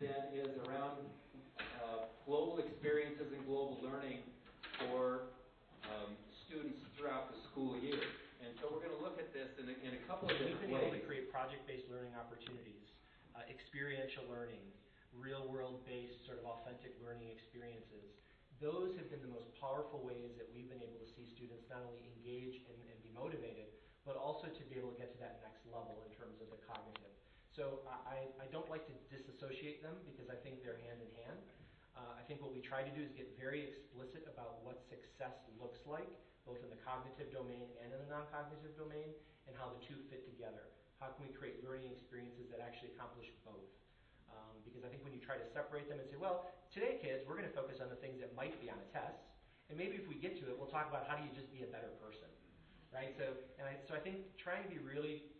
then is around global experiences and global learning for students throughout the school year. And so we're going to look at this in a couple of different ways. We've been able to create project-based learning opportunities, experiential learning, real-world-based sort of authentic learning experiences. Those have been the most powerful ways that we've been able to see students not only engage and be motivated, but also to be able to get to that next level in terms of the cognitive. So I don't like to disassociate them because I think they're hand in hand. I think what we try to do is get very explicit about what success looks like, both in the cognitive domain and in the non-cognitive domain, and how the two fit together. How can we create learning experiences that actually accomplish both? Because I think when you try to separate them and say, well, today, kids, we're going to focus on the things that might be on a test, and maybe if we get to it, we'll talk about how do you just be a better person, right? So I think trying to be really,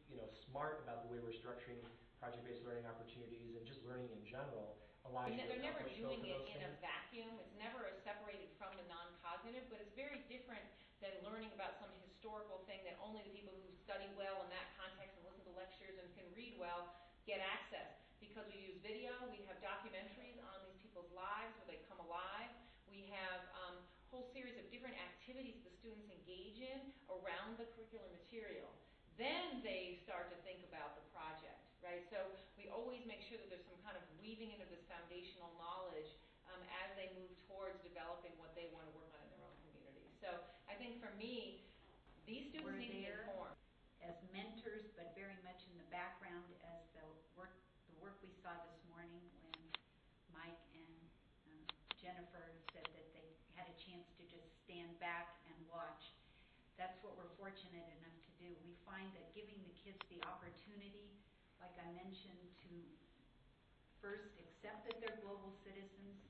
smart about the way we're structuring project-based learning opportunities and just learning in general allows you to They're never doing it in things. a vacuum. It's never separated from the non-cognitive, but it's very different than learning about some historical thing that only the people who study well in that context and listen to lectures and can read well get access. Because we use video, we have documentaries on these people's lives where they come alive. We have a whole series of different activities the students engage in around the curriculum material. Then they start to think about the project, right? So we always make sure that there's some kind of weaving into this foundational knowledge as they move towards developing what they want to work on in their own community. So I think for me, these students need to be informed. As mentors, but very much in the background as the work we saw this morning when Mike and Jennifer said that they had a chance to just stand back and watch. That's what we're fortunate enough to do. We find that giving the kids the opportunity, like I mentioned, to first accept that they're global citizens,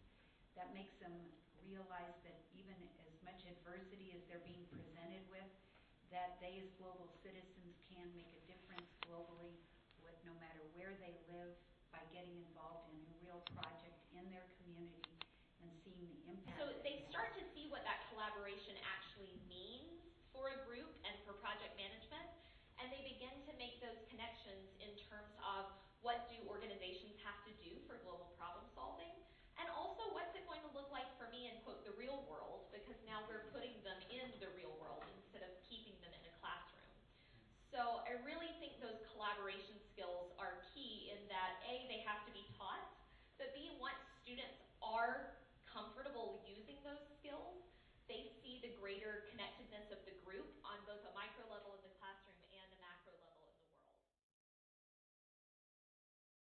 that makes them realize that even as much adversity as they're being presented with, that they as global citizens can make a difference globally with no matter where they live by getting involved in a real project in their community and seeing the impact. So they start to see what that collaboration actually means for a group and for project management, and they begin to make those connections in terms of what do organizations have to do for global problem solving, and also what's it going to look like for me in, quote, the real world, because now we're putting them in the real world instead of keeping them in a classroom. So I really think those collaboration skills